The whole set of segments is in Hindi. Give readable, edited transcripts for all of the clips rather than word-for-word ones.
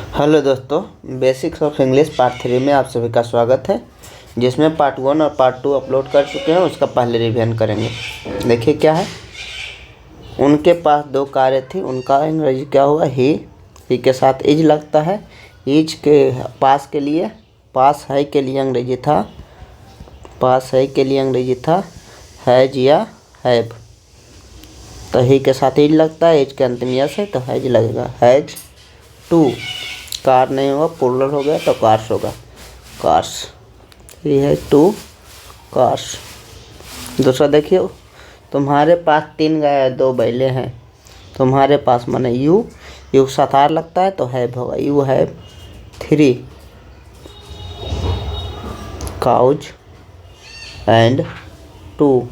हेलो दोस्तों, बेसिक्स ऑफ इंग्लिश पार्ट 3 में आप सभी का स्वागत है। जिसमें पार्ट 1 और पार्ट 2 अपलोड कर चुके हैं, उसका पहले रिवीजन करेंगे। देखिए क्या है। उनके पास 2 कारें थी। उनका अंग्रेजी क्या हुआ? ही के साथ इज लगता है। इज के पास के लिए पास है के लिए अंग्रेजी था हैज या हैव। तो ही के साथ इज लगता है, इज के अंत में यस है तो हैज लगेगा। हैज 2 कार नहीं होगा, प्लूरल हो गया तो कार्स होगा। कार्स, ये है 2 कार्स। दूसरा देखिए, तुम्हारे पास 3 गाय है, 2 बैले हैं। तुम्हारे पास माने यू साथ आर लगता है तो हैव होगा। You have 3 cows and 2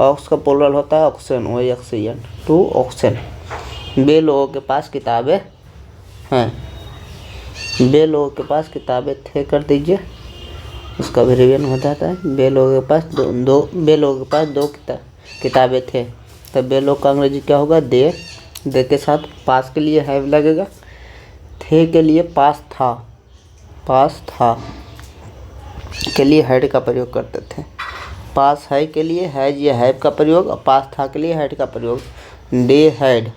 ox का प्लूरल होता है ऑक्सन, वही ऑक्सीजन 2 ऑक्सन। बे लोगों के पास किताबें हैं। बे लोगों के पास किताबें थे कर दीजिए, उसका भी रिवीजन हो जाता है। बे लोगों के पास दो किताबें थे। तो बे लोग का अंग्रेजी क्या होगा? दे के साथ पास के लिए हैव लगेगा। थे के लिए पास था के लिए हैड का प्रयोग करते थे। पास है के लिए हैज या हैव का प्रयोग, और पास था के लिए हैड का प्रयोग। दे हैड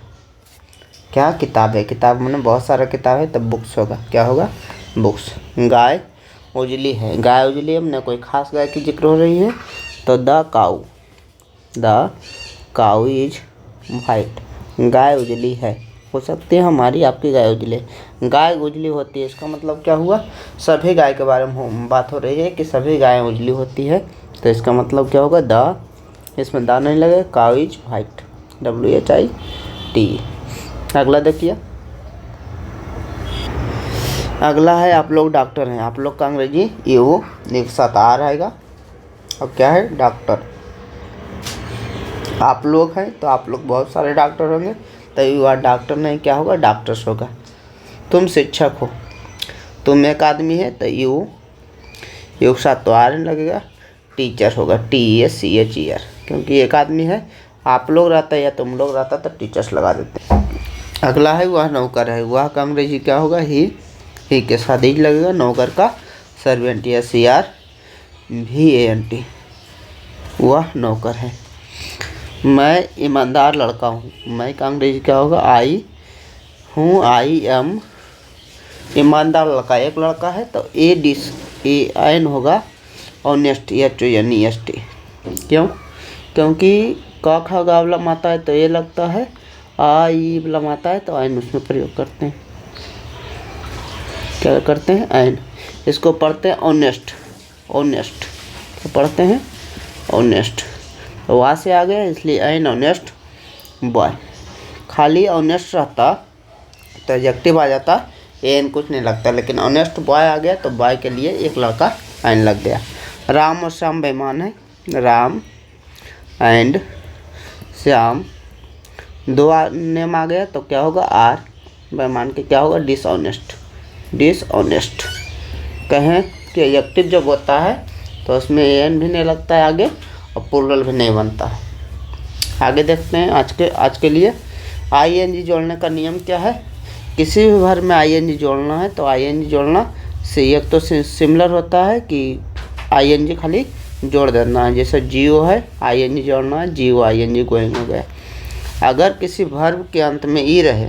क्या? किताब मैंने बहुत सारा किताब है तब बुक्स होगा। क्या होगा? बुक्स। गाय उजली है। गाय उजली है मैंने कोई खास गाय की जिक्र हो रही है तो द काऊ इज वाइट। गाय उजली है, हो सकती है हमारी आपकी गाय उजली। गाय उजली होती है, इसका मतलब क्या हुआ? सभी गाय के बारे में बात हो रही है कि सभी गायें उजली होती है। तो इसका मतलब क्या होगा? इसमें द नहीं लगेगा। काऊ इज वाइट, WHIT। अगला देखिए। अगला है आप लोग डॉक्टर हैं। आप लोग का अंग्रेजी यू एक साथ आ रहेगा। अब क्या है? डॉक्टर। आप लोग हैं तो आप लोग बहुत सारे डॉक्टर होंगे, तो यू आर डॉक्टर नहीं, क्या होगा? डॉक्टर्स होगा। तुम शिक्षक हो। तुम एक आदमी है तो यू के साथ तो आर लगेगा, टीचर होगा TEACHER, क्योंकि एक आदमी है। आप लोग रहता है या तुम लोग रहता तो टीचर्स लगा देते। अगला है वह नौकर है। वह का अंग्रेजी क्या होगा? ही के साथ ही लगेगा। नौकर का सर्वेंट या SERVANT। वह नौकर है। मैं ईमानदार लड़का हूँ। मैं का अंग्रेजी क्या होगा? आई एम ईमानदार लड़का। एक लड़का है तो AN होगा। Honest HONEST। क्यों? क्योंकि क ख ग वाला माता है तो ये लगता है, आई वाला माता है तो आयन उसमें प्रयोग करते हैं। क्या करते हैं? आयन। इसको पढ़ते हैं ऑनेस्ट। तो पढ़ते हैं ऑनेस्ट, तो वहाँ से आ गया इसलिए आयन ऑनेस्ट बॉय। खाली ऑनेस्ट रहता तो एडजेक्टिव आ जाता, एन कुछ नहीं लगता, लेकिन ऑनेस्ट बॉय आ गया तो बॉय के लिए एक लड़का आयन लग गया। राम और श्याम बेईमान है। राम एंड श्याम 2 नेम आ गया तो क्या होगा? आर बेईमान के क्या होगा? डिसऑनेस्ट। कहें कि एडजेक्टिव जब होता है तो उसमें एन भी नहीं लगता है आगे, और प्लूरल भी नहीं बनता है। आगे देखते हैं। आज के लिए ING जोड़ने का नियम क्या है? किसी भी वर्ब में ING जोड़ना है तो ING जोड़ना से एक तो सिमिलर होता है कि ING खाली जोड़ देना है। जैसे GO है, ING जोड़ना है, GO ING गोइंग हो गया। अगर किसी वर्ब के अंत में ई रहे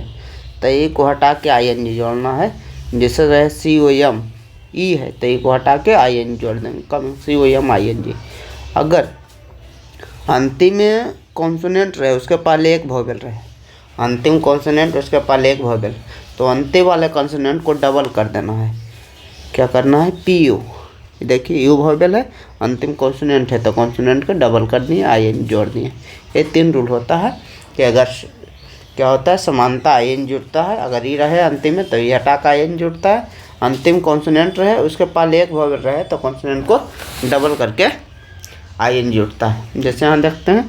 तो ई को हटा के ING जोड़ना है। जैसे रहे COM, ई है तो ई को हटा के ING जोड़ देंगे। कम COM ING। अगर अंतिम में कॉन्सोनेंट रहे, उसके पहले एक वोवेल रहे, अंतिम कॉन्सोनेंट उसके पहले एक वोवेल, तो अंतिम वाले कॉन्सोनेंट को डबल कर देना है। क्या करना है? PU। देखिए यू वोवेल है, अंतिम कॉन्सोनेंट है तो कॉन्सोनेंट को डबल कर दिए, IN जोड़ दिए। ये 3 रूल होता है कि अगर क्या होता है? समानता IN जुड़ता है। अगर ई रहे अंतिम में तो ये हटा का IN जुड़ता है। अंतिम कॉन्सोनेंट रहे, उसके पहले एक वोवेल रहे तो कॉन्सोनेंट को डबल करके IN जुड़ता है। जैसे यहाँ देखते हैं,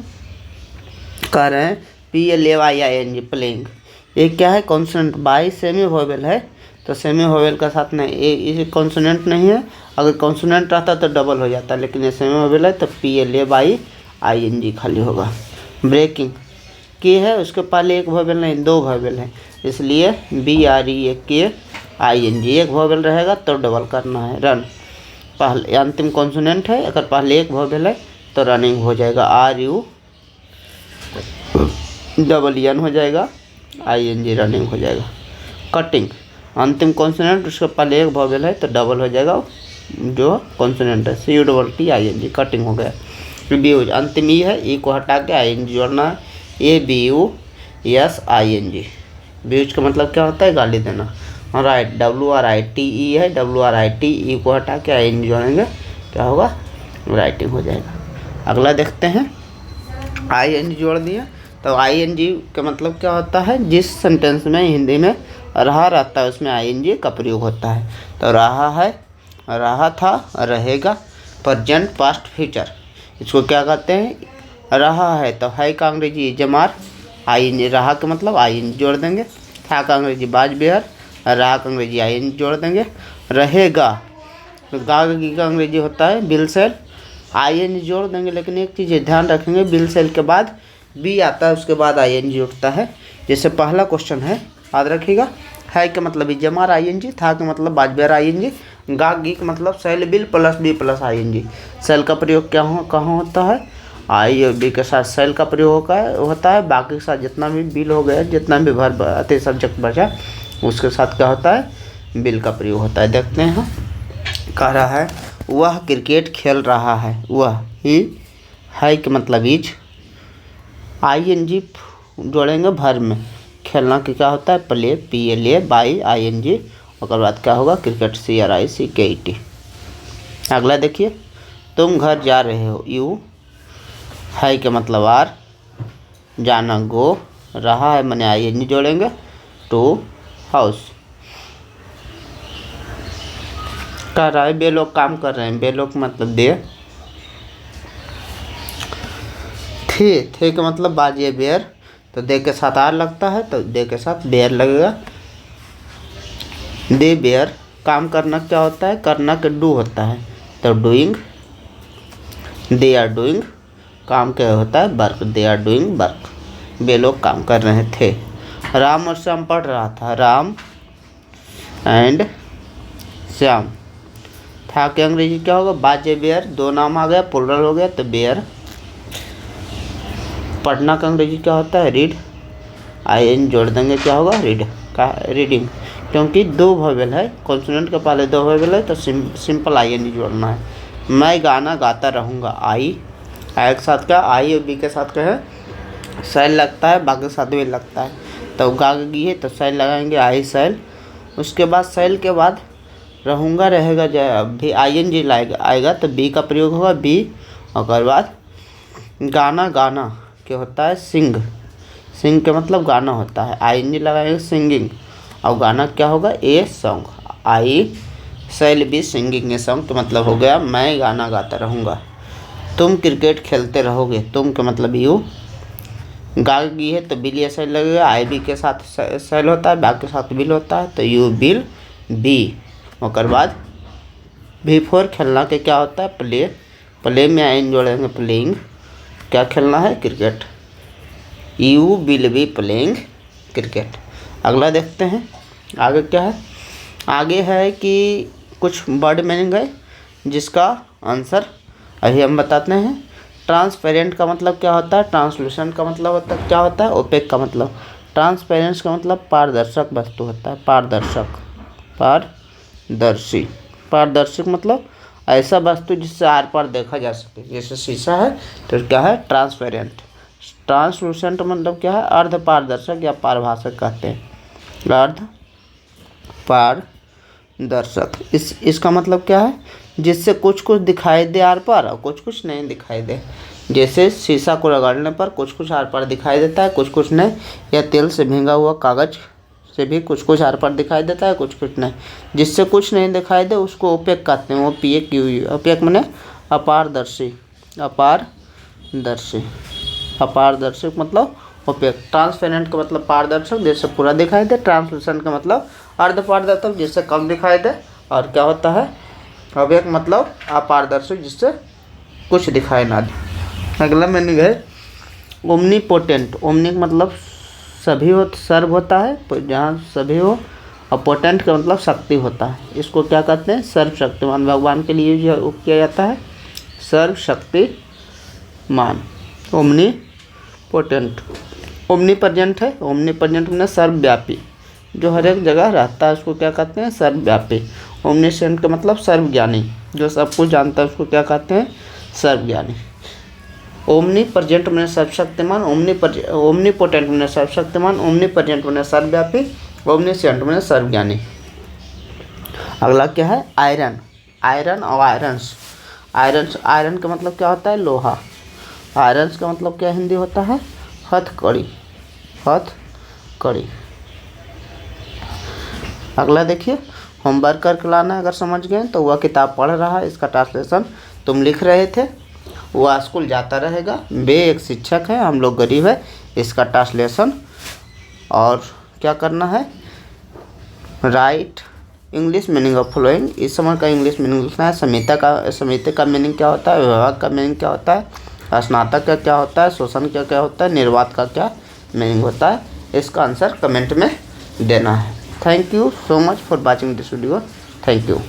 कह रहे हैं PLAYING प्लेइंग। ये क्या है? कॉन्सोनेंट। बाई सेमी वोवेल है तो सेमी वोवेल का साथ नहीं, ये कॉन्सोनेंट नहीं है। अगर कॉन्सोनेंट रहता तो डबल हो जाता, लेकिन ये सेमी वोवेल है तो PLAYING खाली होगा। ब्रेकिंग के है, उसके पहले एक वोवेल नहीं, दो वोवेल है, इसलिए BREAK ING, एक वोवेल रहेगा तो डबल करना है। रन, पहले अंतिम कॉन्सोनेंट है, अगर पहले एक वोवेल है तो रनिंग हो जाएगा, RUNN हो जाएगा, ING रनिंग हो जाएगा। कटिंग, अंतिम कॉन्सोनेंट उसके पहले एक वोवेल है तो डबल हो जाएगा जो कॉन्सोनेंट है, CUTTING, कटिंग हो गया। ब्यूज, अंतिम ई है, ई को हटा के ING जोड़ना है, ABUSING। ब्यूज का मतलब क्या होता है? गाली देना। राइट, WRITE है, WRIT, ई को हटा के ING जोड़ेंगे, क्या होगा? राइटिंग हो जाएगा। अगला देखते हैं, ING जोड़ दिया तो ING का मतलब क्या होता है? जिस सेंटेंस में हिंदी में रहा रहता है उसमें ING का प्रयोग होता है। तो रहा है, रहा था, रहेगा, प्रेजेंट, पास्ट, फ्यूचर, इसको क्या कहते हैं? रहा है तो है का अंग्रेजी जमार, ING, रहा का मतलब ING जोड़ देंगे। था का अंग्रेजी बाज बेहर, रहा का अंग्रेजी ING जोड़ देंगे। रहेगा तो गा का अंग्रेजी होता है बिल सेल, ING जोड़ देंगे। लेकिन एक चीज़ ध्यान रखेंगे, बिल सेल के बाद बी आता है, उसके बाद ING उठता है। जैसे पहला क्वेश्चन है, याद रखिएगा, है का मतलब जमार ING, था का मतलब बाजबेर ING, गा गी का मतलब shall will plus be plus ING। Shall का प्रयोग क्या कहाँ होता है? आई और बी के साथ सेल का प्रयोग होता है, बाकी के साथ जितना भी बिल हो गया, जितना भी भर सब्जेक्ट बचा उसके साथ क्या होता है? बिल का प्रयोग होता है। देखते हैं, कह रहा है वह क्रिकेट खेल रहा है, वह ही, है कि मतलब इज, ING जोड़ेंगे भर में, खेलना की क्या होता है? प्ले, PLA, बाई ING, और बाद क्या होगा? Cricket, CRICKET। अगला देखिए, तुम घर जा रहे हो, यू, है के मतलब आर, जाना गो, रहा है मैंने ING जोड़ेंगे, टू, हाउस। कह रहा है बे लोग काम कर रहे हैं, बे लोग मतलब दे, थे का मतलब बाजिए बेर, तो दे के साथ आर लगता है तो दे के साथ बेर लगेगा। दे बेर, काम करना क्या होता है? करना के डू होता है तो डूइंग, दे आर डूइंग, काम क्या होता है? Work, they are doing work, वे लोग काम कर रहे थे। राम और श्याम पढ़ रहा था, राम एंड श्याम। था के अंग्रेजी क्या होगा? बाजे बेयर, दो नाम आ गया, प्लुरल हो गया तो बेयर। पढ़ना का अंग्रेजी क्या होता है? रीड, IN जोड़ देंगे, क्या होगा? रीड का, रीडिंग, क्योंकि दो वोवेल है, कॉन्सोनेंट के पहले दो वोवेल है तो सिंपल IN जोड़ना है। मैं गाना गाता रहूँगा, आई के साथ क्या? आई और बी के साथ क्या है? सेल लगता है, बाकी के साथ भी लगता है, तो गा गी है तो सेल लगाएंगे, आई सेल। उसके बाद सेल के बाद रहूँगा रहेगा, भी ING आएगा तो बी का प्रयोग होगा, बी। और बाद गाना, गाना क्या होता है? सिंग, सिंग के मतलब गाना होता है, ING लगाएंगे, सिंगिंग। और गाना क्या होगा? A song, I shall be singing a song, तो मतलब हो गया मैं गाना गाता रहूँगा। तुम क्रिकेट खेलते रहोगे, तुम का मतलब यू, गा गी है तो बिल सेल लगेगा, IB के साथ सेल होता है, बाकी के साथ बिल होता है तो यू बिल बी। और बाद B4 खेलना के क्या होता है? प्ले, प्ले में IN जोड़ेंगे, प्लेइंग, क्या खेलना है? Cricket, you will be playing cricket. अगला देखते हैं, आगे क्या है? आगे है कि कुछ वर्ड मीनिंग है जिसका आंसर अभी हम बताते हैं। ट्रांसपेरेंट का मतलब क्या होता है? ट्रांसलूसेंट का मतलब होता है क्या होता है? ओपेक का मतलब। ट्रांसपेरेंस का मतलब पारदर्शक वस्तु होता है, पारदर्शक, पारदर्शी। पारदर्शक मतलब ऐसा वस्तु जिससे आर पार देखा जा सके, जैसे शीशा है तो क्या है? ट्रांसपेरेंट। ट्रांसलूसेंट मतलब क्या है? अर्ध पारदर्शक या पारभाषक कहते हैं, अर्ध पारदर्शक। इसका मतलब क्या है? जिससे कुछ कुछ दिखाई दे आर पार और कुछ कुछ नहीं दिखाई दे। जैसे शीशा को रगड़ने पर कुछ कुछ आर पार दिखाई देता है, कुछ कुछ नहीं। या तेल से भींगा हुआ कागज से भी कुछ कुछ आर पार दिखाई देता है, कुछ कुछ नहीं। जिससे कुछ नहीं दिखाई दे उसको ओपेक कहते हैं, OPEQ। ओपेक माने अपारदर्शी, अपारदर्शी, अपारदर्शक मतलब ओपेक। ट्रांसपेरेंट का मतलब पारदर्शक, जिससे पूरा दिखाई दे। ट्रांसलूसेंट का मतलब अर्ध पारदर्शक, जिससे कम दिखाई दे। और क्या होता है? ओपेक मतलब अपारदर्शक, जिससे कुछ दिखाई ना दे। अगला मीनिंग है ओमनीपोटेंट, ओमनी मतलब सभी हो, सर्व होता है, जहाँ सभी हो, और पोटेंट का मतलब शक्ति होता है। इसको क्या कहते हैं? सर्वशक्तिमान। भगवान के लिए यूज किया जाता है सर्वशक्तिमान, ओमनी पोटेंट। ओमनी प्रेजेंट है, ओमनी प्रेजेंट में सर्वव्यापी, जो हर एक जगह रहता है, उसको क्या कहते हैं? सर्वव्यापी। ओमनीसेंट का मतलब सर्वज्ञानी, जो सब कुछ जानता है, उसको क्या कहते हैं? सर्वज्ञानी। ओमनी प्रेजेंट में सर्वशक्तिमान, ओमनी पोटेंट में सर्वशक्तिमान, ओमनी प्रेजेंट में सर्वव्यापी, ओमनीसेंट में सर्वज्ञानी। अगला क्या है? आयरन। आयरन और आयरन्स। आयरन का मतलब क्या होता है? लोहा। आयरन्स का मतलब क्या हिंदी होता है? हथकड़ी, हथकड़ी। अगला देखिए, होमवर्क करके लाना है। अगर समझ गए तो वह किताब पढ़ रहा है, इसका ट्रांसलेशन तुम लिख रहे थे। वह स्कूल जाता रहेगा, वे एक शिक्षक है, हम लोग गरीब है, इसका ट्रांसलेशन। और क्या करना है? Right English meaning of following. इस समय का इंग्लिश मीनिंग लिखना है। समिति का मीनिंग क्या होता है? विभाग का मीनिंग क्या होता है? स्नातक का क्या होता है? शोषण का क्या होता है? निर्वात का क्या मीनिंग होता है? इसका आंसर कमेंट में देना है। Thank you so much for watching this video. Thank you.